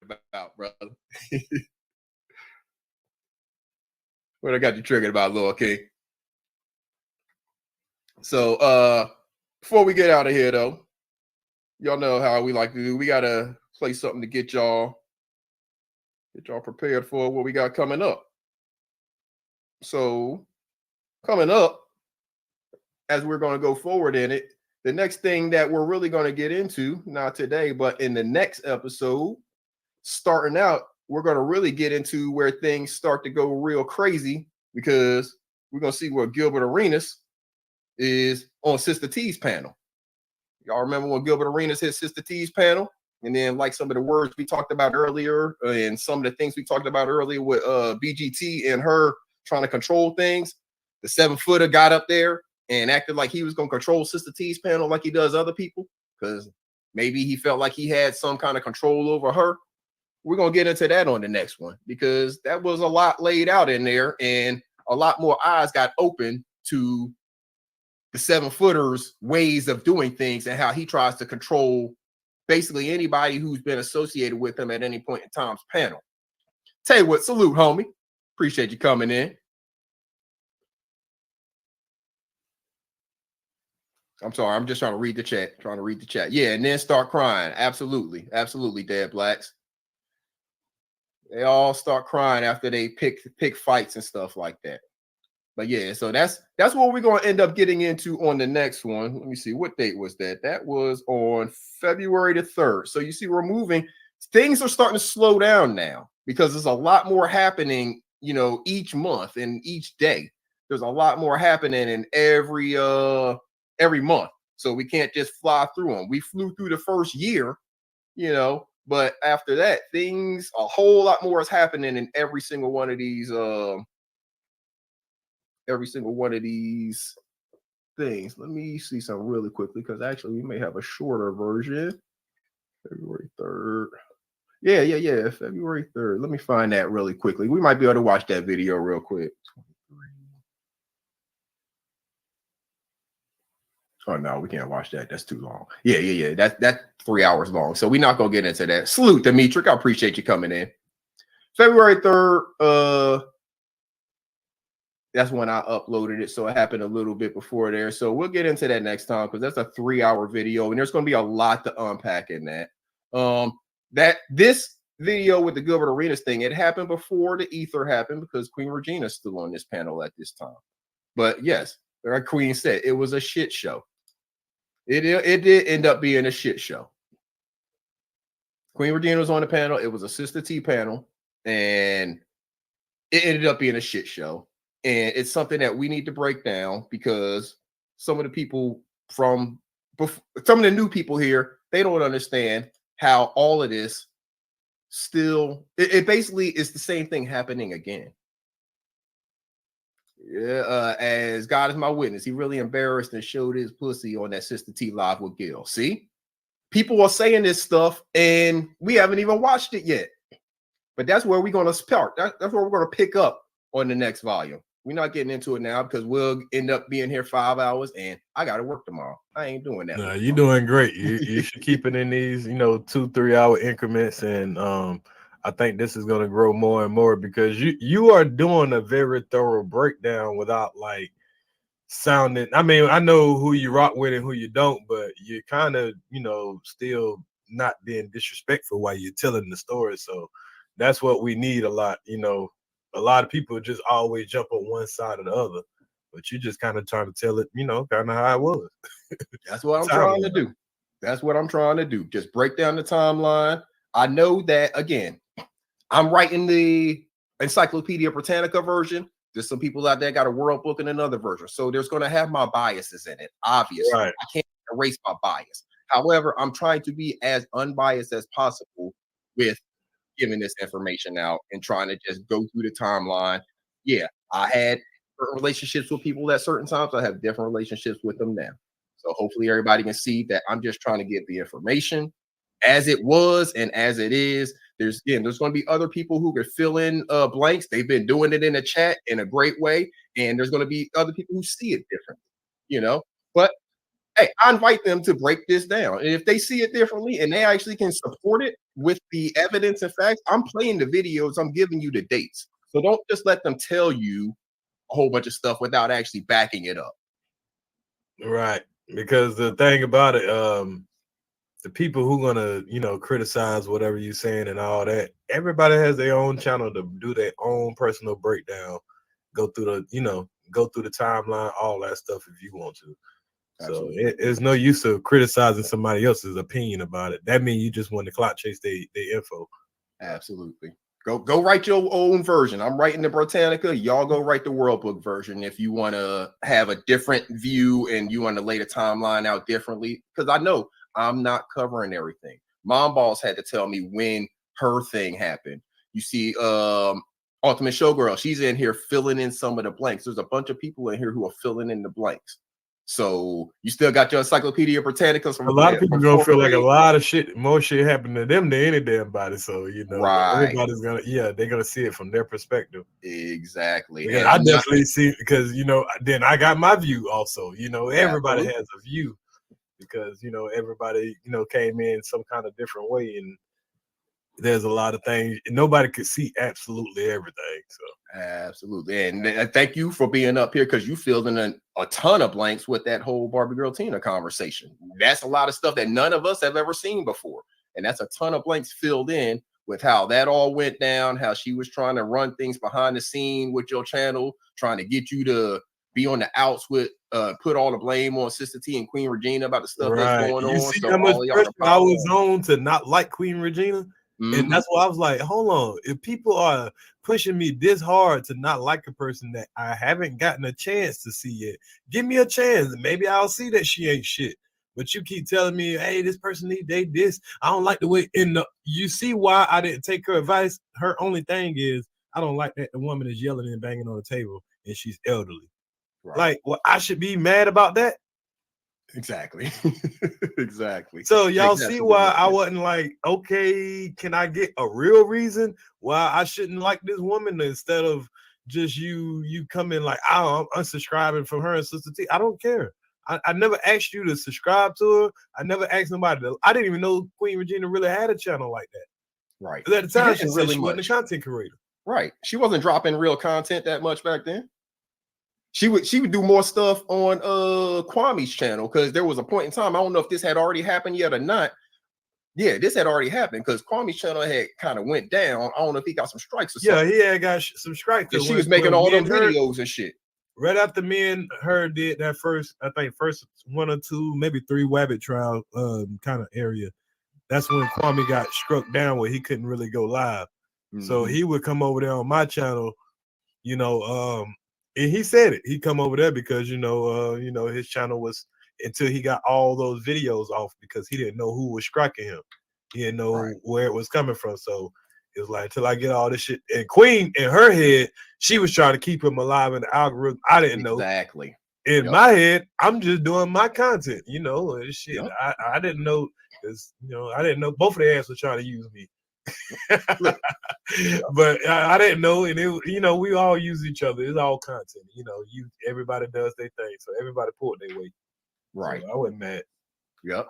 about, brother? What I got you triggered about, Lil King? So before we get out of here though, y'all know how we like to do. We gotta play something to get y'all prepared for what we got coming up. So coming up, as we're going to go forward in it, the next thing that we're really going to get into, not today, but in the next episode, starting out, we're going to really get into where things start to go real crazy, because we're going to see what Gilbert Arenas is on Sister T's panel. Y'all remember when Gilbert Arenas hit Sister T's panel? And then, like some of the words we talked about earlier, and some of the things we talked about earlier with BGT and her trying to control things, the 7-footer got up there and acted like he was going to control Sister T's panel like he does other people, because maybe he felt like he had some kind of control over her. We're going to get into that on the next one, because that was a lot laid out in there, and a lot more eyes got open to the 7-footer's ways of doing things and how he tries to control basically anybody who's been associated with him at any point in time's panel. Tell you what, salute, homie. Appreciate you coming in. I'm sorry, I'm just trying to read the chat. Yeah, and then start crying. Absolutely, Dead Blacks. They all start crying after they pick fights and stuff like that. But yeah, so that's what we're going to end up getting into on the next one. Let me see, what date was that? That was on February the 3rd. So you see, we're moving. Things are starting to slow down now, because there's a lot more happening, each month and each day. There's a lot more happening in every month. So we can't just fly through them. We flew through the first year, but after that, a whole lot more is happening in every single one of these things. Let me see something really quickly, because actually we may have a shorter version. February 3rd. Yeah. February 3rd. Let me find that really quickly. We might be able to watch that video real quick. Oh no, we can't watch that. That's too long. Yeah. That's 3 hours long. So we're not gonna get into that. Salute, Dimitri. I appreciate you coming in. February 3rd. That's when I uploaded it, so it happened a little bit before there. So we'll get into that next time, because that's a 3-hour video, and there's going to be a lot to unpack in that. This video with the Gilbert Arenas thing, it happened before the ether happened, because Queen Regina's still on this panel at this time. But yes, like Queen said, it was a shit show. It did end up being a shit show. Queen Regina was on the panel. It was a Sister T panel, and it ended up being a shit show. And it's something that we need to break down, because some of the new people here, they don't understand how all of this still, it basically is the same thing happening again. Yeah, as God is my witness, he really embarrassed and showed his pussy on that Sister T live with Gil. See, people are saying this stuff and we haven't even watched it yet. But that's where we're going to start. That's where we're going to pick up on the next volume. We're not getting into it now, because we'll end up being here 5 hours, and I got to work tomorrow. I ain't doing that. No, you're doing great. You should keep it in these, 2-3 hour increments, and I think this is going to grow more and more, because you are doing a very thorough breakdown without like sounding. I mean, I know who you rock with and who you don't, but you're kind of, still not being disrespectful while you're telling the story. So that's what we need a lot. A lot of people just always jump on one side or the other, but you just kind of trying to tell it, kind of how it was. That's what I'm trying to do. That's what I'm trying to do. Just break down the timeline. I know that, again, I'm writing the Encyclopedia Britannica version. There's some people out there got a World Book and another version. So there's going to have my biases in it, obviously. Right. I can't erase my bias. However, I'm trying to be as unbiased as possible with giving this information out and trying to just go through the timeline. Yeah, I had relationships with people at certain times. I have different relationships with them now. So hopefully everybody can see that I'm just trying to get the information as it was and as it is. There's going to be other people who could fill in blanks. They've been doing it in the chat in a great way. And there's going to be other people who see it differently, But hey, I invite them to break this down. And if they see it differently and they actually can support it with the evidence and facts, I'm playing the videos, I'm giving you the dates. So don't just let them tell you a whole bunch of stuff without actually backing it up. Right. Because the thing about it, the people who gonna, criticize whatever you're saying and all that, everybody has their own channel to do their own personal breakdown, go through the timeline, all that stuff if you want to. So it's no use of criticizing somebody else's opinion about it. That means you just want to clout chase their info. Absolutely. Go write your own version. I'm writing the Britannica. Y'all go write the World Book version if you want to have a different view and you want to lay the timeline out differently. Because I know I'm not covering everything. Mom Balls had to tell me when her thing happened. You see, Ultimate Showgirl, she's in here filling in some of the blanks. There's a bunch of people in here who are filling in the blanks. So you still got your Encyclopedia Britannica. A lot of people gonna feel like a lot of shit, more shit happened to them than any damn body. So everybody's they're gonna see it from their perspective. Exactly. And I definitely see, because then I got my view also. Everybody has a view because everybody came in some kind of different way, and there's a lot of things nobody could see absolutely everything. So absolutely, and thank you for being up here because you filled in a ton of blanks with that whole Barbie Girl Tina conversation. That's a lot of stuff that none of us have ever seen before, and that's a ton of blanks filled in with how that all went down, how she was trying to run things behind the scene with your channel, trying to get you to be on the outs with put all the blame on Sister T and Queen Regina about the stuff that's going on. See how much pressure I was on to not like Queen Regina? And that's why I was like, hold on, if people are pushing me this hard to not like a person that I haven't gotten a chance to see yet, give me a chance. Maybe I'll see that she ain't shit. But you keep telling me, hey, this person need date this. I don't like the way you see why I didn't take her advice. Her only thing is I don't like that the woman is yelling and banging on the table and she's elderly. Right. Like, well, I should be mad about that. Exactly. Exactly. So y'all see why I wasn't like, okay, can I get a real reason why I shouldn't like this woman instead of just you coming like, oh, I'm unsubscribing from her and Sister T. I don't care. I never asked you to subscribe to her. I never asked nobody I didn't even know Queen Regina really had a channel like that. Right. At the time, she said she wasn't a content creator. Right. She wasn't dropping real content that much back then. She would do more stuff on Kwame's channel because there was a point in time. I don't know if this had already happened yet or not. Yeah, this had already happened because Kwame's channel had kind of went down. I don't know if he got some strikes or something. Yeah, he had got some strikes. She was making all them videos and shit. Right after me and her did that first 1 or 2, maybe 3 Wabbit trial kind of area. That's when Kwame got struck down where he couldn't really go live. So he would come over there on my channel, and he said it. He come over there because his channel was, until he got all those videos off, because he didn't know who was striking him. He didn't know where it was coming from. So it was like, until I get all this shit. And Queen, in her head, she was trying to keep him alive in the algorithm. I didn't know. Exactly. In my head, I'm just doing my content, and shit. Yep. I didn't know, because I didn't know both of their ass were trying to use me. But I didn't know, and it, we all use each other. It's all content, everybody does their thing, so everybody pulled their weight. Right. So I wasn't mad. Yep.